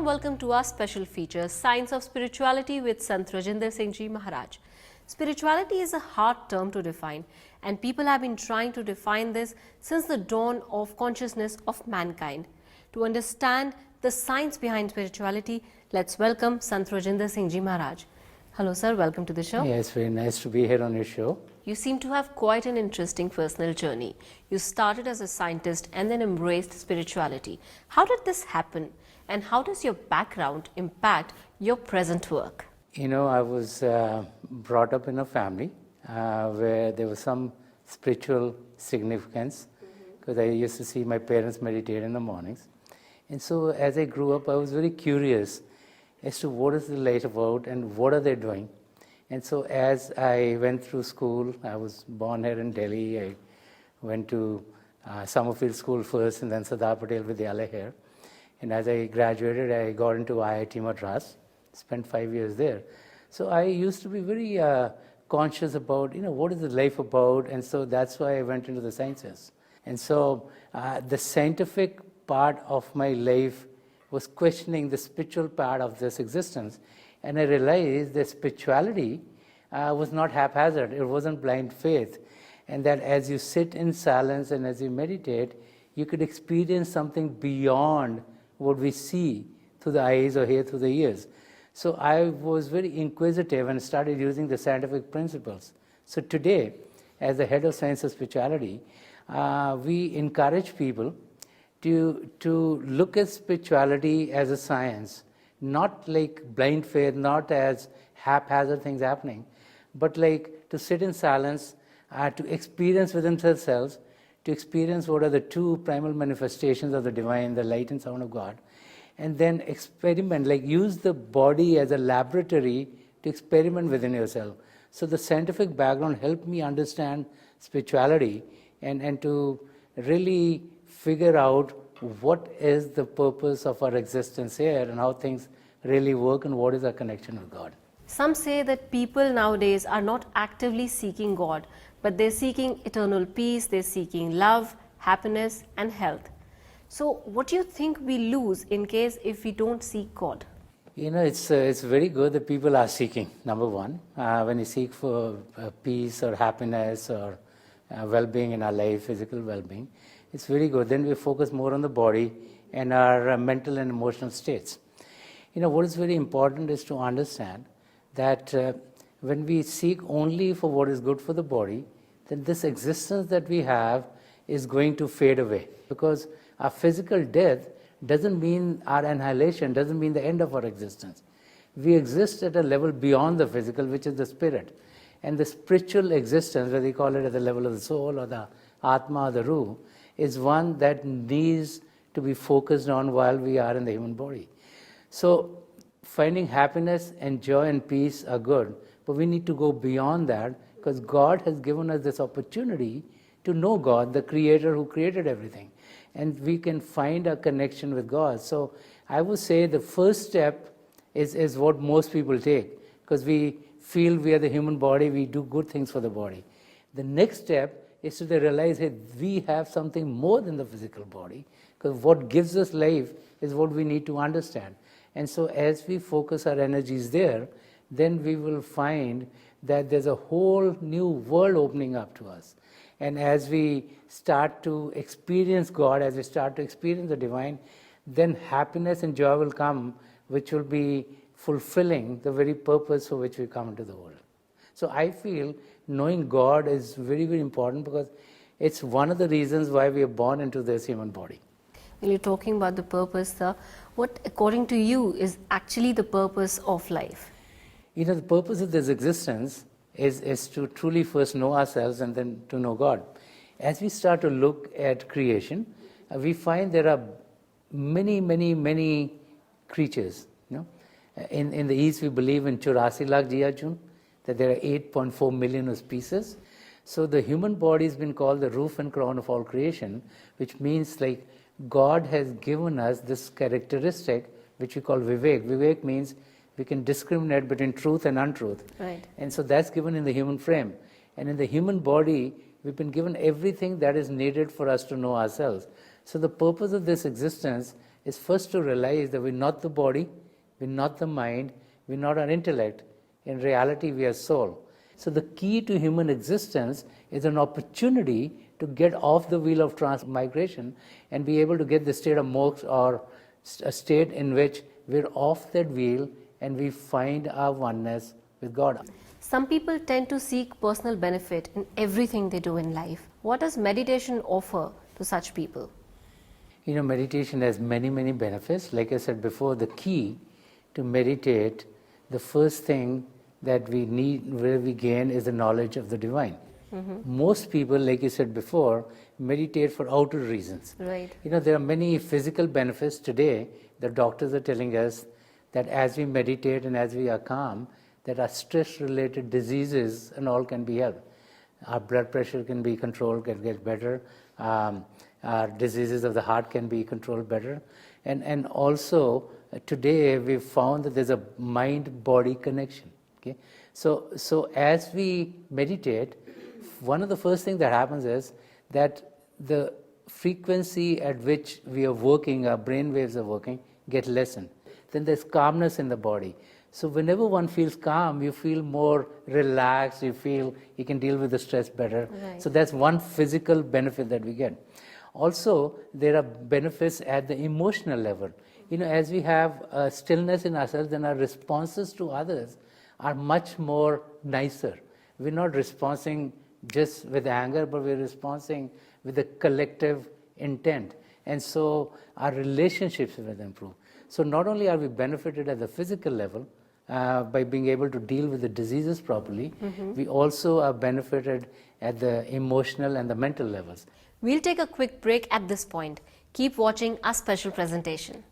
warm welcome to our special feature, Science of Spirituality with Sant Rajinder Singh Maharaj. Spirituality is a hard term to define, and people have been trying to define this since the dawn of consciousness of mankind. To understand the science behind spirituality, let's welcome Sant Rajinder Singh Maharaj. Hello sir, welcome to the show. Yeah, it's very nice to be here on your show. You seem to have quite an interesting personal journey. You started as a scientist and then embraced spirituality. How did this happen? And how does your background impact your present work? You know, I was brought up in a family where there was some spiritual significance because I used to see my parents meditate in the mornings. And so as I grew up, I was very curious as to what is the light about and what are they doing. And so as I went through school, I was born here in Delhi. I went to Summerfield School first and then Sardar Patel Vidyalaya here. And as I graduated, I got into IIT Madras, spent 5 years there. So I used to be very conscious about, what is the life about? And so that's why I went into the sciences. And so the scientific part of my life was questioning the spiritual part of this existence. And I realized that spirituality was not haphazard. It wasn't blind faith. And that as you sit in silence and as you meditate, you could experience something beyond what we see through the eyes or hear through the ears. So I was very inquisitive and started using the scientific principles. So today, as the head of Science of Spirituality, we encourage people to look at spirituality as a science, not like blind faith, not as haphazard things happening, but like to sit in silence, to experience within themselves, to experience what are the two primal manifestations of the divine, the light and sound of God, and then experiment, like use the body as a laboratory to experiment within yourself. So the scientific background helped me understand spirituality and to really figure out what is the purpose of our existence here and how things really work and what is our connection with God. Some say that people nowadays are not actively seeking God, but they're seeking eternal peace, they're seeking love, happiness and health. So what do you think we lose in case if we don't seek God? It's very good that people are seeking, number one. When you seek for peace or happiness or well-being in our life, physical well-being, it's very good. Then we focus more on the body and our mental and emotional states. What is very important is to understand that when we seek only for what is good for the body, then this existence that we have is going to fade away. Because our physical death doesn't mean our annihilation, doesn't mean the end of our existence. We exist at a level beyond the physical, which is the spirit. And the spiritual existence, whether you call it at the level of the soul or the Atma or the Ruh, is one that needs to be focused on while we are in the human body. So finding happiness and joy and peace are good, but we need to go beyond that because God has given us this opportunity to know God, the Creator who created everything. And we can find a connection with God. So I would say the first step is what most people take, because we feel we are the human body, we do good things for the body. The next step is to realize that we have something more than the physical body, because what gives us life is what we need to understand. And so as we focus our energies there, then we will find that there's a whole new world opening up to us. And as we start to experience God, as we start to experience the divine, then happiness and joy will come, which will be fulfilling the very purpose for which we come into the world. So I feel knowing God is very, very important because it's one of the reasons why we are born into this human body. When you're talking about the purpose, sir, what according to you is actually the purpose of life? The purpose of this existence is to truly first know ourselves and then to know God. As we start to look at creation, we find there are many, many, many creatures. In the East, we believe in 84 lakh jiya-jun, that there are 8.4 million of species. So the human body has been called the roof and crown of all creation, which means like God has given us this characteristic which we call vivek. Vivek means we can discriminate between truth and untruth. Right. And so that's given in the human frame. And in the human body, we've been given everything that is needed for us to know ourselves. So the purpose of this existence is first to realize that we're not the body, we're not the mind, we're not our intellect. In reality, we are soul. So the key to human existence is an opportunity to get off the wheel of transmigration and be able to get the state of moksha, or a state in which we're off that wheel and we find our oneness with God. Some people tend to seek personal benefit in everything they do in life. What does meditation offer to such people? You know, meditation has many, many benefits. Like I said before, the key to meditate, the first thing that we need, where we gain, is the knowledge of the divine. Most people, like you said before, meditate for outer reasons. Right. You know, there are many physical benefits today. The doctors are telling us that as we meditate and as we are calm, that our stress-related diseases and all can be helped. Our blood pressure can be controlled, can get better. Our diseases of the heart can be controlled better. And also, today we've found that there's a mind-body connection. Okay? So as we meditate, one of the first things that happens is that the frequency at which we are working, our brain waves are working, get lessened. Then there's calmness in the body. So whenever one feels calm, you feel more relaxed, you feel you can deal with the stress better. Right. So that's one physical benefit that we get. Also, there are benefits at the emotional level. You know, as we have stillness in ourselves, then our responses to others are much more nicer. We're not responding just with anger, but we're responding with a collective intent. And so our relationships will improve. So not only are we benefited at the physical level by being able to deal with the diseases properly, we also are benefited at the emotional and the mental levels. We'll take a quick break at this point. Keep watching our special presentation.